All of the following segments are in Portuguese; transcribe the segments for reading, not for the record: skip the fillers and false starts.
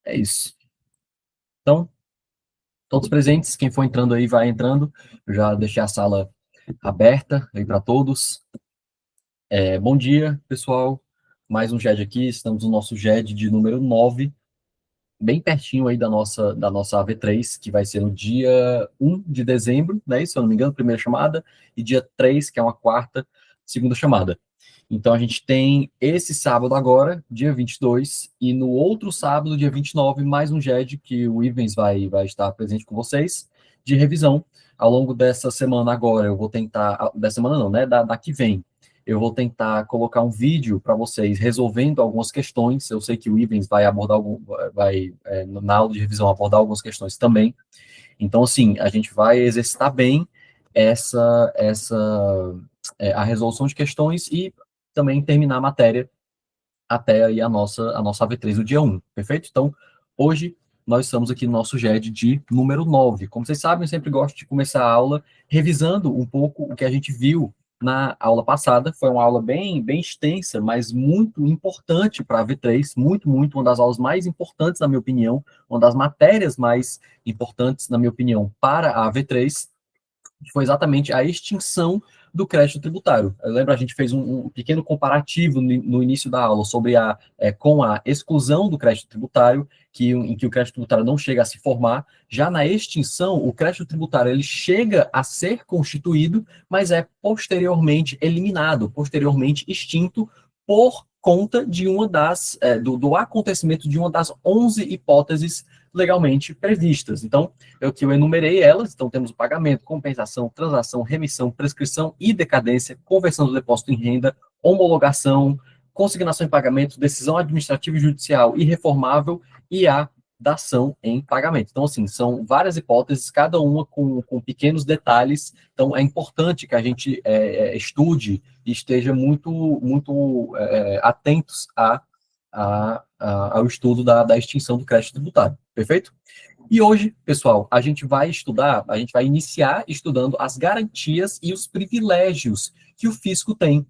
É isso. Então, todos presentes, quem for entrando aí vai entrando. Eu já deixei a sala aberta aí para todos. Bom dia, pessoal. Mais um GED aqui. Estamos no nosso GED de número 9, bem pertinho aí da nossa AV3, que vai ser no dia 1 de dezembro, né? Se eu não me engano, primeira chamada, e dia 3, que é uma quarta, segunda chamada. Então, a gente tem esse sábado agora, dia 22, e no outro sábado, dia 29, mais um GED, que o Ivens vai estar presente com vocês, de revisão. Ao longo dessa semana agora, eu vou tentar, dessa semana não, né, da que vem, eu vou tentar colocar um vídeo para vocês resolvendo algumas questões. Eu sei que o Ivens vai abordar, na aula de revisão, abordar algumas questões também. Então, assim, a gente vai exercitar bem a resolução de questões e também terminar a matéria até aí a nossa AV3 do dia 1, perfeito? Então, hoje nós estamos aqui no nosso GED de número 9. Como vocês sabem, eu sempre gosto de começar a aula revisando um pouco o que a gente viu na aula passada. Foi uma aula bem extensa, mas muito importante para a AV3, muito, uma das aulas mais importantes, na minha opinião, uma das matérias mais importantes, na minha opinião, para a AV3, que foi exatamente a extinção do crédito tributário. Eu lembro, a gente fez um pequeno comparativo no início da aula sobre com a exclusão do crédito tributário, em que o crédito tributário não chega a se formar. Já na extinção, o crédito tributário ele chega a ser constituído, mas é posteriormente eliminado, posteriormente extinto, por conta de do acontecimento de uma das 11 hipóteses legalmente previstas. Então, eu enumerei elas. Então, temos o pagamento, compensação, transação, remissão, prescrição e decadência, conversão do depósito em renda, homologação, consignação em pagamento, decisão administrativa e judicial irreformável e a dação em pagamento. Então, assim, são várias hipóteses, cada uma com pequenos detalhes. Então, é importante que a gente estude e esteja muito atentos ao estudo da extinção do crédito tributário. Perfeito? E hoje, pessoal, a gente vai iniciar estudando as garantias e os privilégios que o fisco tem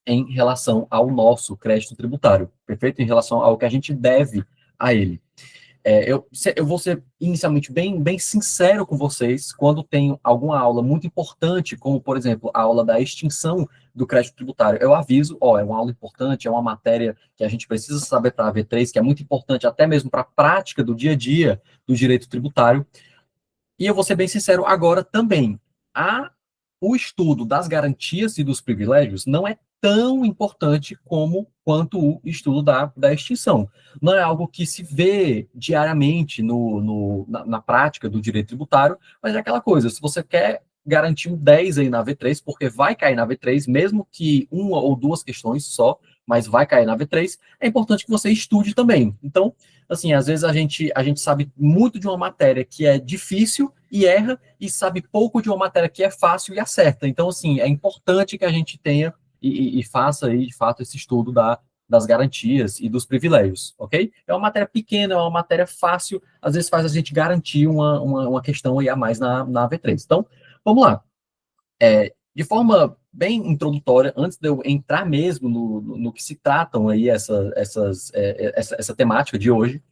em relação ao nosso crédito tributário, perfeito? Em relação ao que a gente deve a ele. Eu vou ser inicialmente bem sincero com vocês quando tenho alguma aula muito importante, como, por exemplo, a aula da extinção do crédito tributário. Eu aviso, é uma aula importante, é uma matéria que a gente precisa saber para a V3, que é muito importante até mesmo para a prática do dia a dia do direito tributário. E eu vou ser bem sincero agora também. O estudo das garantias e dos privilégios não é tão importante quanto o estudo da extinção. Não é algo que se vê diariamente na prática do direito tributário, mas é aquela coisa, se você quer garantir um 10 aí na V3, porque vai cair na V3, mesmo que uma ou duas questões só, mas vai cair na V3, é importante que você estude também. Então, assim, às vezes a gente sabe muito de uma matéria que é difícil e erra, e sabe pouco de uma matéria que é fácil e acerta. Então, assim, é importante que a gente tenha e faça aí, de fato, esse estudo das garantias e dos privilégios, ok? É uma matéria pequena, é uma matéria fácil, às vezes faz a gente garantir uma questão aí a mais na V3. Então, vamos lá. De forma bem introdutória, antes de eu entrar mesmo no que se tratam aí essa temática de hoje,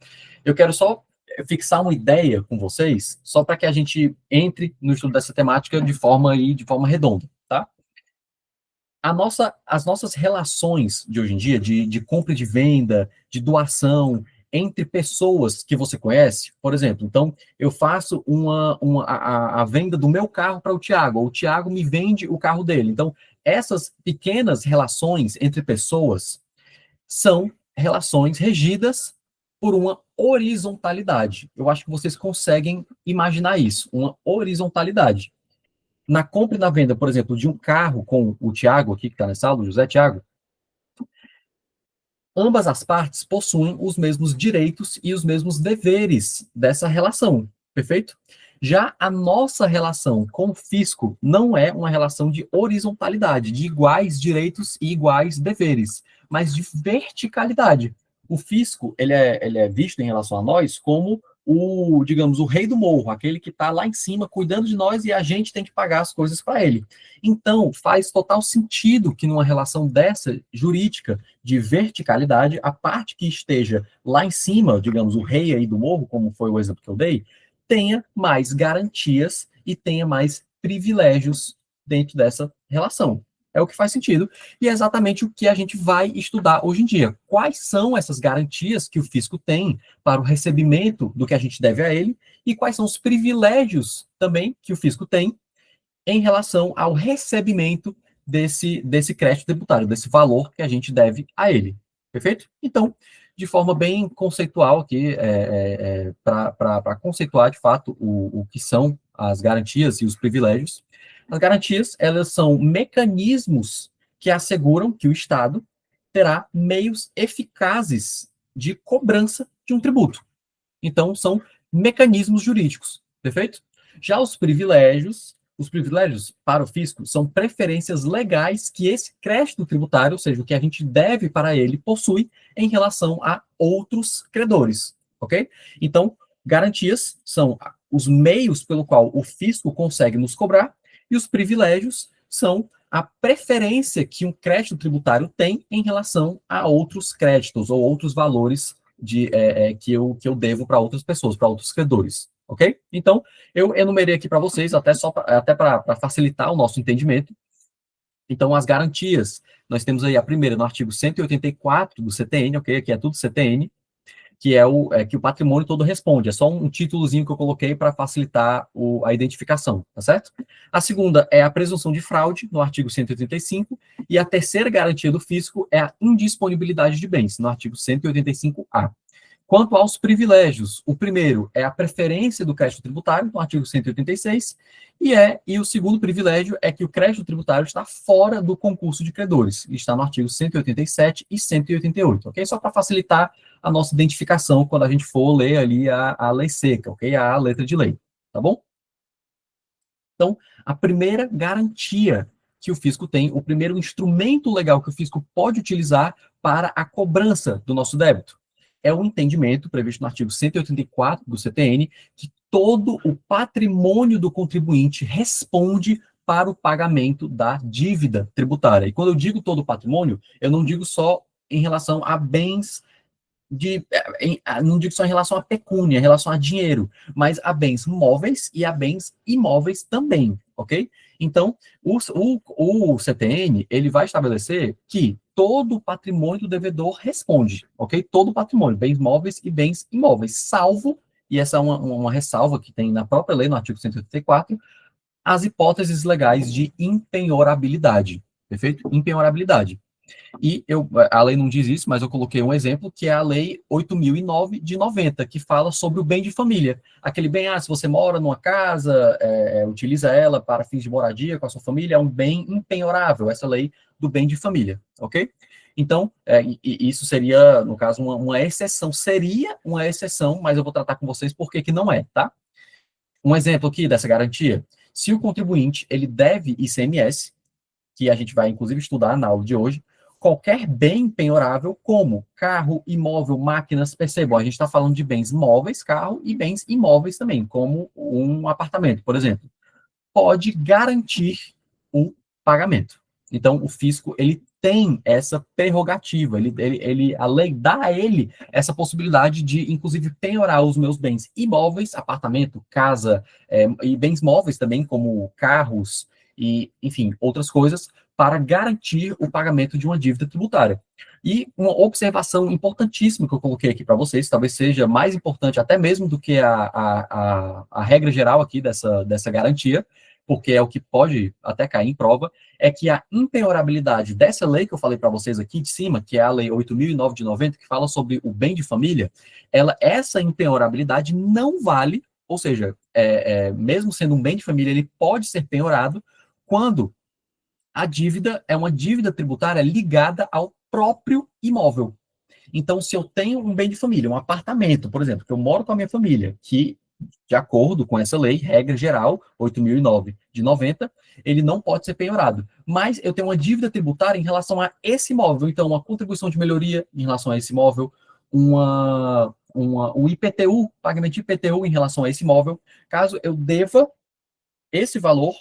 eu quero só fixar uma ideia com vocês, só para que a gente entre no estudo dessa temática de forma redonda, tá? As nossas relações de hoje em dia, de compra e de venda, de doação, entre pessoas que você conhece, por exemplo, então, eu faço a venda do meu carro para o Tiago, ou o Tiago me vende o carro dele. Então, essas pequenas relações entre pessoas são relações regidas por uma horizontalidade. Eu acho que vocês conseguem imaginar isso, uma horizontalidade. Na compra e na venda, por exemplo, de um carro com o Tiago, aqui que está nessa aula, o José Tiago, ambas as partes possuem os mesmos direitos e os mesmos deveres dessa relação, perfeito? Já a nossa relação com o fisco não é uma relação de horizontalidade, de iguais direitos e iguais deveres, mas de verticalidade. O fisco ele é visto em relação a nós como digamos, o rei do morro, aquele que está lá em cima cuidando de nós e a gente tem que pagar as coisas para ele. Então, faz total sentido que numa relação dessa jurídica de verticalidade, a parte que esteja lá em cima, digamos, o rei aí do morro, como foi o exemplo que eu dei, tenha mais garantias e tenha mais privilégios dentro dessa relação. É o que faz sentido e é exatamente o que a gente vai estudar hoje em dia. Quais são essas garantias que o fisco tem para o recebimento do que a gente deve a ele e quais são os privilégios também que o fisco tem em relação ao recebimento desse crédito tributário, desse valor que a gente deve a ele. Perfeito? Então, de forma bem conceitual aqui, para conceituar de fato o que são as garantias e os privilégios, as garantias, elas são mecanismos que asseguram que o Estado terá meios eficazes de cobrança de um tributo. Então, são mecanismos jurídicos, perfeito? Já os privilégios para o fisco são preferências legais que esse crédito tributário, ou seja, o que a gente deve para ele, possui em relação a outros credores, ok? Então, garantias são os meios pelo qual o fisco consegue nos cobrar e os privilégios são a preferência que um crédito tributário tem em relação a outros créditos ou outros valores que eu devo para outras pessoas, para outros credores, ok? Então, eu enumerei aqui para vocês, até para facilitar o nosso entendimento. Então, as garantias, nós temos aí a primeira no artigo 184 do CTN, ok? Aqui é tudo CTN, que que o patrimônio todo responde. É só um títulozinho que eu coloquei para facilitar a identificação, tá certo? A segunda é a presunção de fraude, no artigo 185, e a terceira garantia do fisco é a indisponibilidade de bens, no artigo 185-A. Quanto aos privilégios, o primeiro é a preferência do crédito tributário, no artigo 186, e o segundo privilégio é que o crédito tributário está fora do concurso de credores, está no artigo 187 e 188, ok? Só para facilitar a nossa identificação quando a gente for ler ali a lei seca, ok? A letra de lei, tá bom? Então, a primeira garantia que o fisco tem, o primeiro instrumento legal que o fisco pode utilizar para a cobrança do nosso débito, é o entendimento previsto no artigo 184 do CTN, que todo o patrimônio do contribuinte responde para o pagamento da dívida tributária. E quando eu digo todo o patrimônio, eu não digo só em relação a bens não digo só em relação à pecúnia, em relação a dinheiro, mas a bens móveis e a bens imóveis também, ok? Então, o CTN, ele vai estabelecer que todo o patrimônio do devedor responde, ok? Todo o patrimônio, bens móveis e bens imóveis, salvo, e essa é uma ressalva que tem na própria lei, no artigo 184, as hipóteses legais de impenhorabilidade, perfeito? Impenhorabilidade. E a lei não diz isso, mas eu coloquei um exemplo, que é a Lei 8.009 de 90, que fala sobre o bem de família. Aquele bem, se você mora numa casa, utiliza ela para fins de moradia com a sua família, é um bem impenhorável, essa lei do bem de família, ok? Então, isso seria, no caso, uma exceção. Seria uma exceção, mas eu vou tratar com vocês por que não é, tá? Um exemplo aqui dessa garantia. Se o contribuinte, ele deve ICMS, que a gente vai, inclusive, estudar na aula de hoje, qualquer bem penhorável, como carro, imóvel, máquinas, percebam, a gente está falando de bens móveis, carro, e bens imóveis também, como um apartamento, por exemplo, pode garantir o pagamento. Então, o fisco, ele tem essa prerrogativa, a lei dá a ele essa possibilidade de, inclusive, penhorar os meus bens imóveis, apartamento, casa, e bens móveis também, como carros, e, enfim, outras coisas, para garantir o pagamento de uma dívida tributária. E uma observação importantíssima que eu coloquei aqui para vocês, talvez seja mais importante até mesmo do que a regra geral aqui dessa garantia, porque é o que pode até cair em prova, é que a impenhorabilidade dessa lei que eu falei para vocês aqui de cima, que é a Lei 8.009 de 90, que fala sobre o bem de família, essa impenhorabilidade não vale, ou seja, mesmo sendo um bem de família, ele pode ser penhorado quando a dívida é uma dívida tributária ligada ao próprio imóvel. Então, se eu tenho um bem de família, um apartamento, por exemplo, que eu moro com a minha família, que, de acordo com essa lei, regra geral, 8.009 de 90, ele não pode ser penhorado. Mas eu tenho uma dívida tributária em relação a esse imóvel. Então, uma contribuição de melhoria em relação a esse imóvel, o IPTU, pagamento de IPTU em relação a esse imóvel. Caso eu deva esse valor,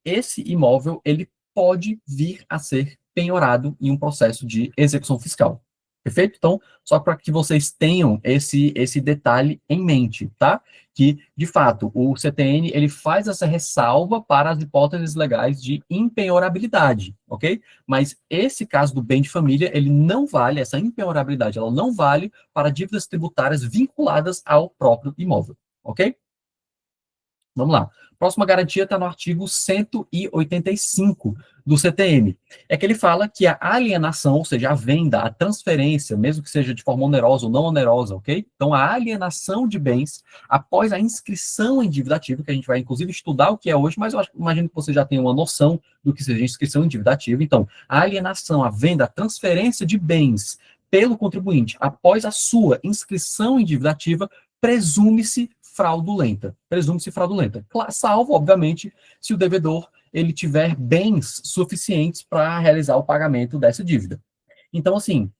esse imóvel, ele pode vir a ser penhorado em um processo de execução fiscal. Perfeito? Então, só para que vocês tenham esse detalhe em mente, tá? Que, de fato, o CTN, ele faz essa ressalva para as hipóteses legais de impenhorabilidade, ok? Mas esse caso do bem de família, ele não vale, essa impenhorabilidade, ela não vale para dívidas tributárias vinculadas ao próprio imóvel, ok? Vamos lá. Próxima garantia está no artigo 185 do CTM. É que ele fala que a alienação, ou seja, a venda, a transferência, mesmo que seja de forma onerosa ou não onerosa, ok? Então, a alienação de bens após a inscrição em dívida ativa, que a gente vai, inclusive, estudar o que é hoje, mas eu imagino que você já tem uma noção do que seja inscrição em dívida ativa. Então, a alienação, a venda, a transferência de bens pelo contribuinte após a sua inscrição em dívida ativa presume-se fraudulenta. Presume-se fraudulenta. Salvo, obviamente, se o devedor ele tiver bens suficientes para realizar o pagamento dessa dívida. Então, assim,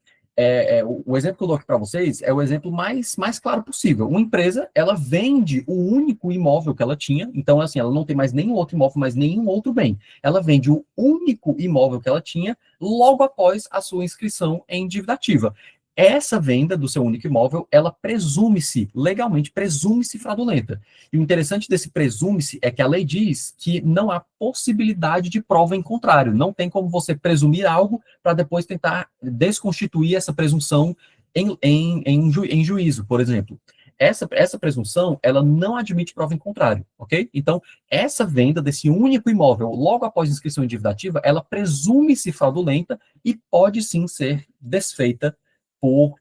o exemplo que eu dou aqui para vocês é o exemplo mais claro possível. Uma empresa, ela vende o único imóvel que ela tinha, então, assim, ela não tem mais nenhum outro imóvel, mais nenhum outro bem. Ela vende o único imóvel que ela tinha logo após a sua inscrição em dívida ativa. Essa venda do seu único imóvel, ela presume-se, legalmente, presume-se fraudulenta. E o interessante desse presume-se é que a lei diz que não há possibilidade de prova em contrário. Não tem como você presumir algo para depois tentar desconstituir essa presunção em juízo, por exemplo. Essa presunção, ela não admite prova em contrário, ok? Então, essa venda desse único imóvel, logo após inscrição em dívida ativa, ela presume-se fraudulenta e pode sim ser desfeita por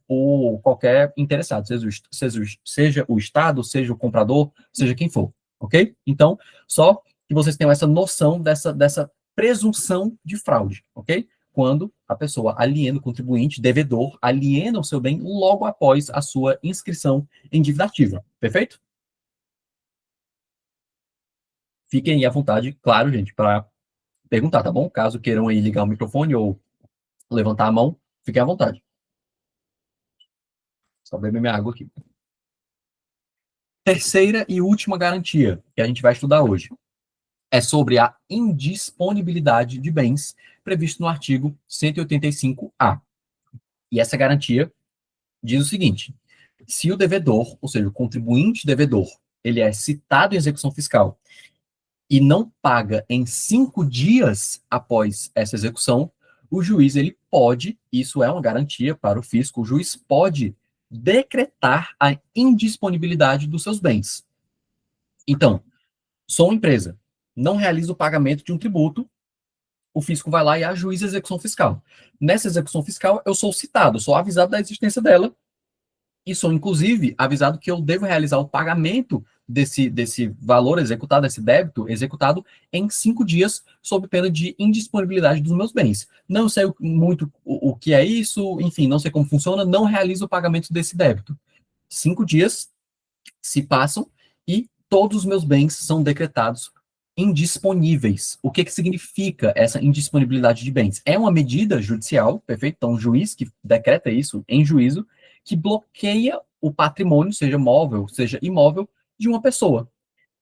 qualquer interessado, seja o Estado, seja o comprador, seja quem for, ok? Então, só que vocês tenham essa noção dessa presunção de fraude, ok? Quando a pessoa aliena o contribuinte, devedor, aliena o seu bem logo após a sua inscrição em dívida ativa, perfeito? Fiquem aí à vontade, claro, gente, para perguntar, tá bom? Caso queiram aí ligar o microfone ou levantar a mão, fiquem à vontade. Só beber minha água aqui. Terceira e última garantia que a gente vai estudar hoje é sobre a indisponibilidade de bens previsto no artigo 185-A. E essa garantia diz o seguinte: se o devedor, ou seja, o contribuinte devedor, ele é citado em execução fiscal e não paga em 5 dias após essa execução, o juiz ele pode, isso é uma garantia para o fisco, o juiz pode decretar a indisponibilidade dos seus bens. Então, sou uma empresa, não realizo o pagamento de um tributo, o fisco vai lá e ajuiza a execução fiscal. Nessa execução fiscal, eu sou citado, sou avisado da existência dela, e sou, inclusive, avisado que eu devo realizar o pagamento desse valor executado, desse débito executado, em 5 dias, sob pena de indisponibilidade dos meus bens. Não sei muito o que é isso, enfim, não sei como funciona, não realizo o pagamento desse débito. 5 dias se passam e todos os meus bens são decretados indisponíveis. O que significa essa indisponibilidade de bens? É uma medida judicial, perfeito? Então, o juiz que decreta isso em juízo, que bloqueia o patrimônio, seja móvel, seja imóvel, de uma pessoa,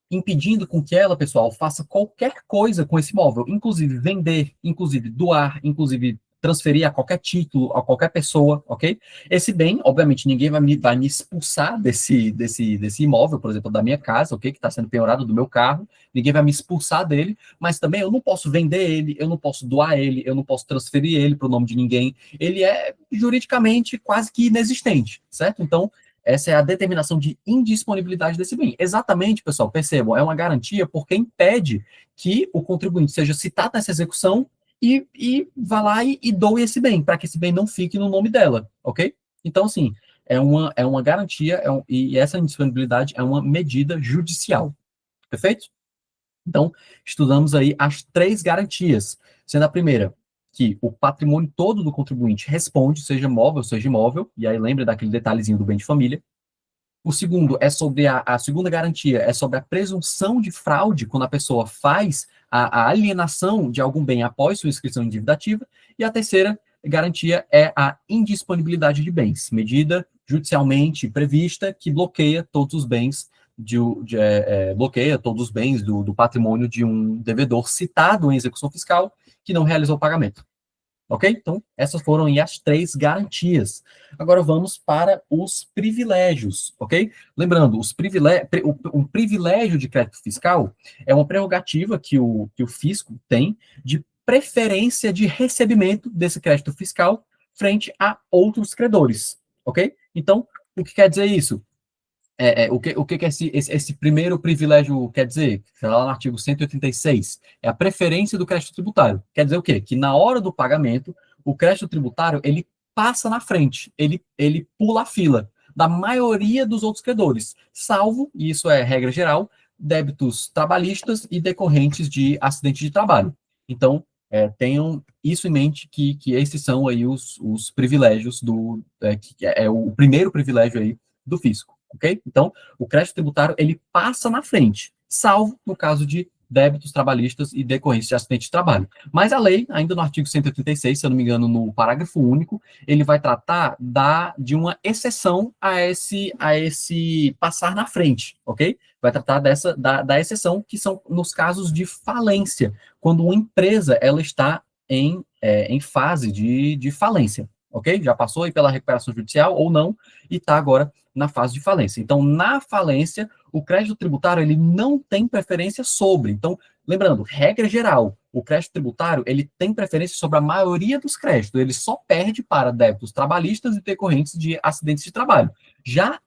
impedindo com que ela, pessoal, faça qualquer coisa com esse imóvel, inclusive vender, inclusive doar, inclusive transferir a qualquer título, a qualquer pessoa, ok? Esse bem, obviamente, ninguém vai me expulsar desse imóvel, por exemplo, da minha casa, ok? Que está sendo penhorado do meu carro, ninguém vai me expulsar dele, mas também eu não posso vender ele, eu não posso doar ele, eu não posso transferir ele para o nome de ninguém, ele é juridicamente quase que inexistente, certo? Então, essa é a determinação de indisponibilidade desse bem. Exatamente, pessoal, percebam, é uma garantia porque impede que o contribuinte seja citado nessa execução e vá lá e doe esse bem, para que esse bem não fique no nome dela, ok? Então, assim, é uma garantia e essa indisponibilidade é uma medida judicial, perfeito? Então, estudamos aí as 3 garantias, sendo a primeira, que o patrimônio todo do contribuinte responde, seja móvel, seja imóvel, e aí lembra daquele detalhezinho do bem de família. O segundo é sobre a segunda garantia, é sobre a presunção de fraude, quando a pessoa faz a alienação de algum bem após sua inscrição em dívida ativa. E a terceira garantia é a indisponibilidade de bens, medida judicialmente prevista que bloqueia todos os bens bloqueia todos os bens do patrimônio de um devedor citado em execução fiscal que não realizou o pagamento. Ok? Então, essas foram aí as 3 garantias. Agora vamos para os privilégios, ok? Lembrando, um privilégio de crédito fiscal é uma prerrogativa que o fisco tem de preferência de recebimento desse crédito fiscal frente a outros credores, ok? Então, o que quer dizer isso? O que esse primeiro privilégio quer dizer? Está lá no artigo 186. É a preferência do crédito tributário. Quer dizer o quê? Que na hora do pagamento, o crédito tributário, ele passa na frente, ele pula a fila da maioria dos outros credores, salvo, e isso é regra geral, débitos trabalhistas e decorrentes de acidente de trabalho. Então, tenham isso em mente, que esses são aí os privilégios que é o primeiro privilégio aí do fisco. Ok? Então, o crédito tributário, ele passa na frente, salvo no caso de débitos trabalhistas e decorrência de acidente de trabalho. Mas a lei, ainda no artigo 186, se eu não me engano, no parágrafo único, ele vai tratar de uma exceção a esse passar na frente, ok? Vai tratar da exceção, que são nos casos de falência, quando uma empresa ela está em fase de falência, ok? Já passou aí pela recuperação judicial ou não, e está agora na fase de falência. Então, na falência, o crédito tributário ele não tem preferência sobre. Então, lembrando, regra geral, o crédito tributário ele tem preferência sobre a maioria dos créditos. Ele só perde para débitos trabalhistas e decorrentes de acidentes de trabalho. Já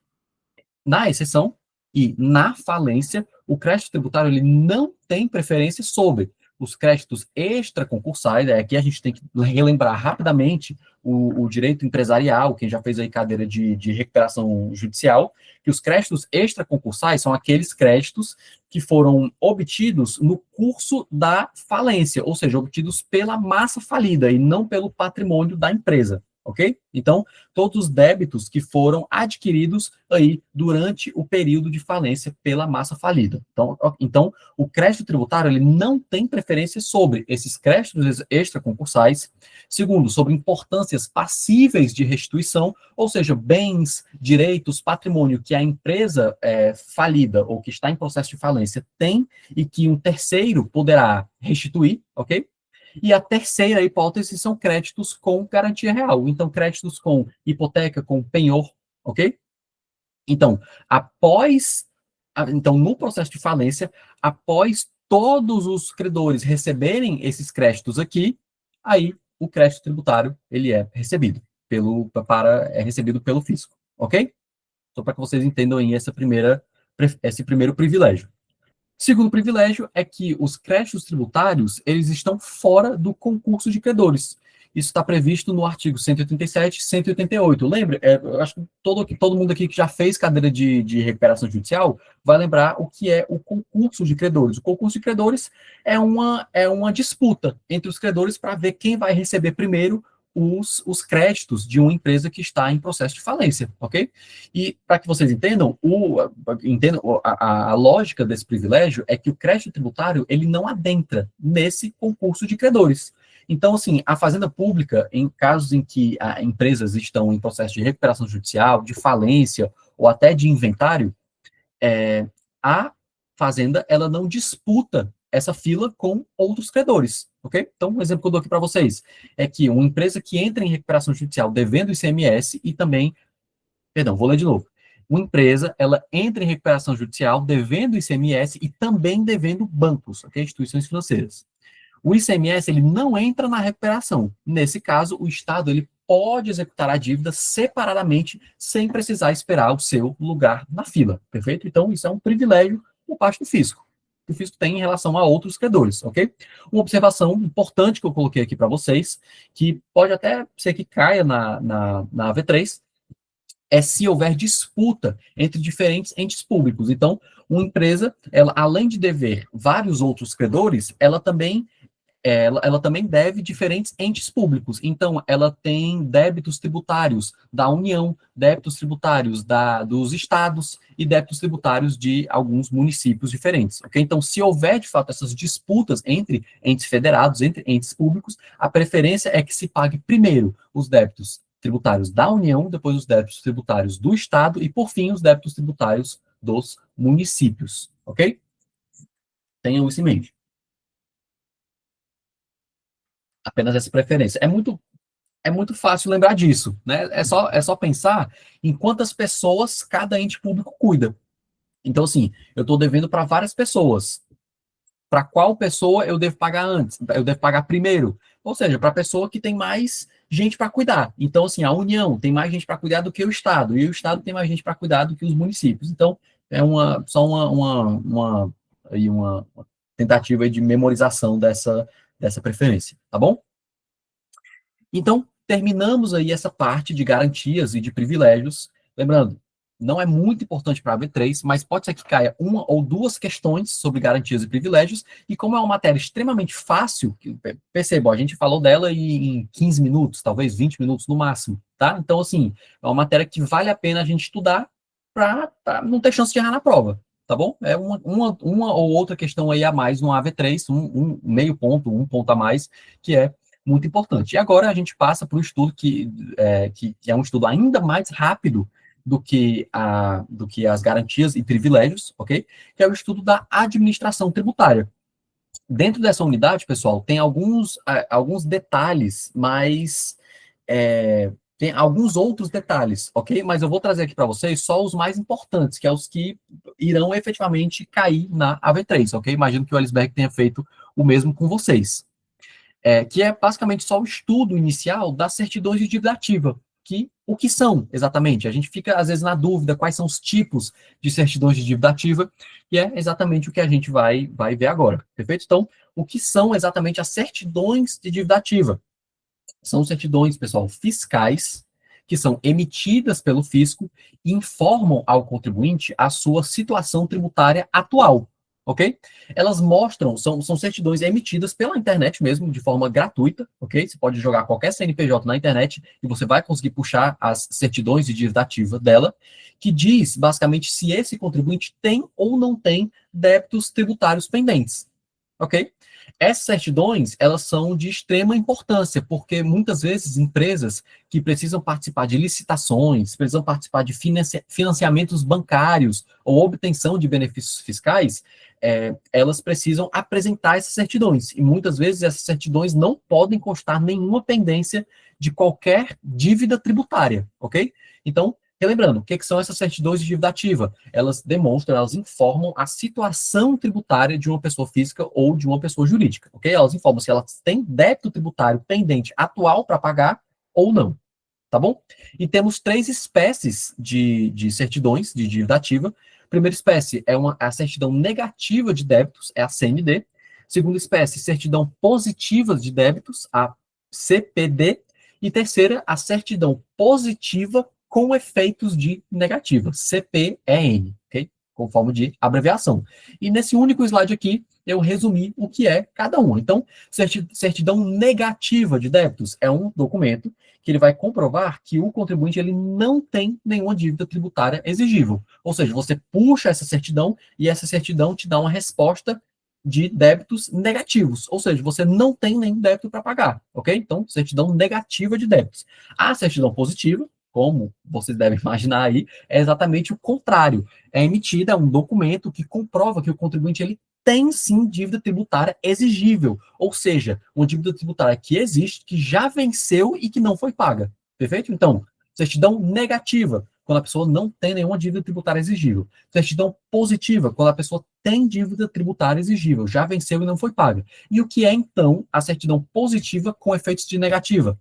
na exceção e na falência, o crédito tributário ele não tem preferência sobre os créditos extraconcursais. Aqui a gente tem que relembrar rapidamente o direito empresarial, quem já fez aí cadeira de recuperação judicial, que os créditos extraconcursais são aqueles créditos que foram obtidos no curso da falência, ou seja, obtidos pela massa falida e não pelo patrimônio da empresa. Ok? Então, todos os débitos que foram adquiridos aí durante o período de falência pela massa falida. Então o crédito tributário ele não tem preferência sobre esses créditos extraconcursais. Segundo, sobre importâncias passíveis de restituição, ou seja, bens, direitos, patrimônio que a empresa falida ou que está em processo de falência tem e que um terceiro poderá restituir, ok? E a terceira hipótese são créditos com garantia real. Então, créditos com hipoteca, com penhor, ok? Então, no processo de falência, após todos os credores receberem esses créditos aqui, aí o crédito tributário ele é recebido pelo fisco, ok? Só para que vocês entendam aí esse primeiro privilégio. Segundo privilégio é que os créditos tributários, eles estão fora do concurso de credores. Isso está previsto no artigo 187 e 188. Lembra? Eu acho que todo mundo aqui que já fez cadeira de recuperação judicial vai lembrar o que é o concurso de credores. O concurso de credores é uma disputa entre os credores para ver quem vai receber primeiro os créditos de uma empresa que está em processo de falência, ok? E para que vocês entendam, a lógica desse privilégio é que o crédito tributário ele não adentra nesse concurso de credores. Então, assim, a Fazenda Pública, em casos em que empresas estão em processo de recuperação judicial, de falência ou até de inventário, a Fazenda ela não disputa essa fila com outros credores, ok? Então, um exemplo que eu dou aqui para vocês é que uma empresa que entra em recuperação judicial devendo ICMS e também, perdão, vou ler de novo. Uma empresa, ela entra em recuperação judicial devendo ICMS e também devendo bancos, ok? Instituições financeiras. O ICMS, ele não entra na recuperação. Nesse caso, o Estado, ele pode executar a dívida separadamente, sem precisar esperar o seu lugar na fila, perfeito? Então, isso é um privilégio por parte do fisco, que o fisco tem em relação a outros credores, ok? Uma observação importante que eu coloquei aqui para vocês, que pode até ser que caia na AV3, é se houver disputa entre diferentes entes públicos. Então, uma empresa, ela, além de dever vários outros credores, ela também ela também deve diferentes entes públicos. Então, ela tem débitos tributários da União, débitos tributários dos estados e débitos tributários de alguns municípios diferentes. Okay? Então, se houver, de fato, essas disputas entre entes federados, entre entes públicos, a preferência é que se pague primeiro os débitos tributários da União, depois os débitos tributários do estado e, por fim, os débitos tributários dos municípios. Ok? Tenham isso em mente. Apenas essa preferência. É muito fácil lembrar disso, né? É só pensar em quantas pessoas cada ente público cuida. Então, assim, eu estou devendo para várias pessoas. Para qual pessoa eu devo pagar antes? Eu devo pagar primeiro. Ou seja, para a pessoa que tem mais gente para cuidar. Então, assim, a União tem mais gente para cuidar do que o Estado, e o Estado tem mais gente para cuidar do que os municípios. Então, é só uma tentativa de memorização dessa preferência, tá bom? Então, terminamos aí essa parte de garantias e de privilégios. Lembrando, não é muito importante para a V3, mas pode ser que caia uma ou duas questões sobre garantias e privilégios, e como é uma matéria extremamente fácil, perceba, a gente falou dela em 15 minutos, talvez 20 minutos no máximo, tá? Então, assim, é uma matéria que vale a pena a gente estudar para não ter chance de errar na prova, tá bom? É uma ou outra questão aí a mais no AV3, um meio ponto, um ponto a mais, que é muito importante. E agora a gente passa para o estudo que é um estudo ainda mais rápido do que as garantias e privilégios, ok? Que é o estudo da administração tributária. Dentro dessa unidade, pessoal, tem alguns detalhes, mas tem alguns outros detalhes, ok? Mas eu vou trazer aqui para vocês só os mais importantes, que é os que irão efetivamente cair na AV3, ok? Imagino que o Elisberg tenha feito o mesmo com vocês. Que é basicamente só o estudo inicial das certidões de dívida ativa. O que são exatamente? A gente fica, às vezes, na dúvida quais são os tipos de certidões de dívida ativa, e é exatamente o que a gente vai ver agora, perfeito? Então, o que são exatamente as certidões de dívida ativa? São certidões, pessoal, fiscais, que são emitidas pelo fisco e informam ao contribuinte a sua situação tributária atual, ok? Elas mostram, são certidões emitidas pela internet mesmo, de forma gratuita, ok? Você pode jogar qualquer CNPJ na internet e você vai conseguir puxar as certidões de dívida ativa dela, que diz, basicamente, se esse contribuinte tem ou não tem débitos tributários pendentes, ok? Essas certidões, elas são de extrema importância, porque muitas vezes empresas que precisam participar de licitações, precisam participar de financiamentos bancários ou obtenção de benefícios fiscais, elas precisam apresentar essas certidões. E muitas vezes essas certidões não podem constar nenhuma pendência de qualquer dívida tributária, ok? Então, relembrando, o que são essas certidões de dívida ativa? Elas demonstram, elas informam a situação tributária de uma pessoa física ou de uma pessoa jurídica, ok? Elas informam se elas têm débito tributário pendente atual para pagar ou não, tá bom? E temos três espécies de certidões de dívida ativa. Primeira espécie é a certidão negativa de débitos, é a CND. Segunda espécie, certidão positiva de débitos, a CPD. E terceira, a certidão positiva com efeitos de negativa, CPEN, ok? Com forma de abreviação. E nesse único slide aqui, eu resumi o que é cada uma. Então, certidão negativa de débitos é um documento que ele vai comprovar que o contribuinte ele não tem nenhuma dívida tributária exigível. Ou seja, você puxa essa certidão e essa certidão te dá uma resposta de débitos negativos, ou seja, você não tem nenhum débito para pagar, ok? Então, certidão negativa de débitos. A certidão positiva, como vocês devem imaginar aí, é exatamente o contrário. É emitida um documento que comprova que o contribuinte ele tem sim dívida tributária exigível, ou seja, uma dívida tributária que existe, que já venceu e que não foi paga. Perfeito? Então, certidão negativa, quando a pessoa não tem nenhuma dívida tributária exigível. Certidão positiva, quando a pessoa tem dívida tributária exigível, já venceu e não foi paga. E o que é, então, a certidão positiva com efeitos de negativa?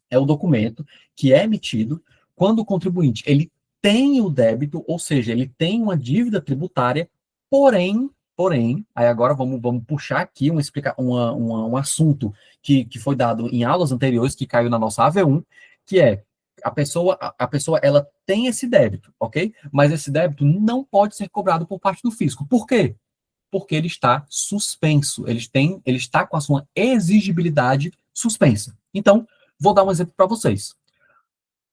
É o documento que é emitido quando o contribuinte ele tem o débito, ou seja, ele tem uma dívida tributária, porém, aí agora vamos puxar aqui um assunto que foi dado em aulas anteriores, que caiu na nossa AV1, que é a pessoa ela tem esse débito, ok? Mas esse débito não pode ser cobrado por parte do fisco. Por quê? Porque ele está suspenso, ele está com a sua exigibilidade suspensa. Então, vou dar um exemplo para vocês.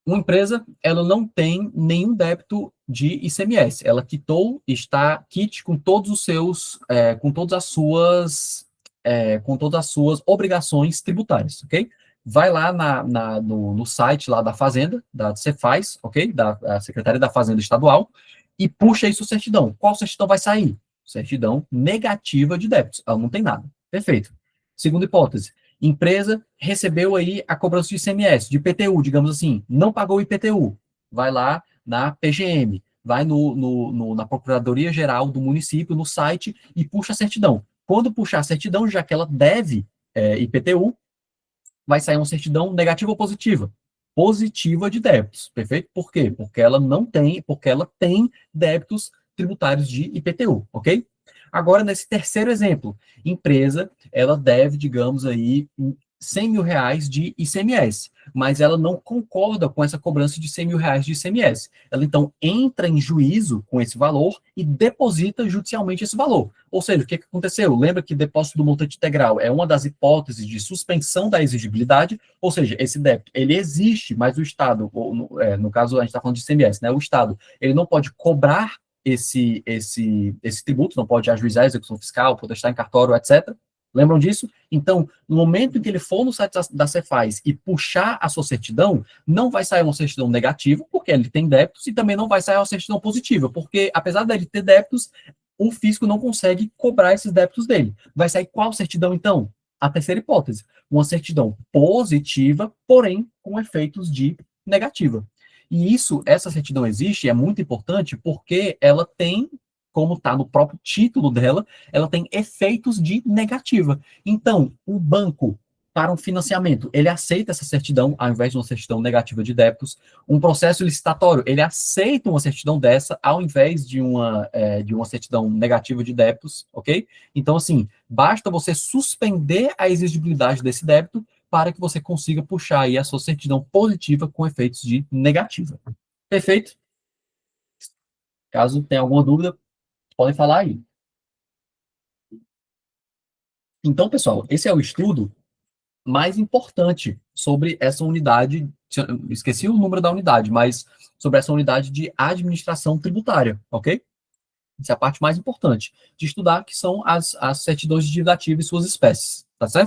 Uma empresa, ela não tem nenhum débito de ICMS. Ela quitou, está quite com todos os seus, com todas as suas obrigações tributárias, ok? Vai lá no site lá da Fazenda, da Cefaz, ok? Da Secretaria da Fazenda Estadual, e puxa aí sua certidão. Qual certidão vai sair? Certidão negativa de débitos. Ela não tem nada. Perfeito. Segunda hipótese. Empresa recebeu aí a cobrança de ICMS, de IPTU, digamos assim, não pagou o IPTU. Vai lá na PGM, vai na Procuradoria Geral do município, no site, e puxa a certidão. Quando puxar a certidão, já que ela deve IPTU, vai sair uma certidão negativa ou positiva? Positiva de débitos, perfeito? Por quê? Porque ela tem débitos tributários de IPTU, ok? Agora, nesse terceiro exemplo, empresa, ela deve, digamos aí, R$ 100.000 de ICMS, mas ela não concorda com essa cobrança de R$ 100.000 de ICMS. Ela, então, entra em juízo com esse valor e deposita judicialmente esse valor. Ou seja, o que aconteceu? Lembra que depósito do montante integral é uma das hipóteses de suspensão da exigibilidade, ou seja, esse débito, ele existe, mas o Estado, no caso, a gente está falando de ICMS, né? O Estado, ele não pode cobrar esse tributo, não pode ajuizar a execução fiscal, protestar em cartório, etc. Lembram disso? Então, no momento em que ele for no site da Cefaz e puxar a sua certidão, não vai sair uma certidão negativa, porque ele tem débitos, e também não vai sair uma certidão positiva, porque apesar dele ter débitos, o fisco não consegue cobrar esses débitos dele. Vai sair qual certidão, então? A terceira hipótese. Uma certidão positiva, porém com efeitos de negativa. E essa certidão existe, e é muito importante, porque ela tem, como está no próprio título dela, ela tem efeitos de negativa. Então, o banco, para um financiamento, ele aceita essa certidão, ao invés de uma certidão negativa de débitos. Um processo licitatório, ele aceita uma certidão dessa, ao invés de uma certidão negativa de débitos, ok? Então, assim, basta você suspender a exigibilidade desse débito para que você consiga puxar aí a sua certidão positiva com efeitos de negativa. Perfeito? Caso tenha alguma dúvida, podem falar aí. Então, pessoal, esse é o estudo mais importante sobre essa unidade, esqueci o número da unidade, mas sobre essa unidade de administração tributária, ok? Essa é a parte mais importante de estudar, que são as certidões de dívida ativa e suas espécies, tá certo?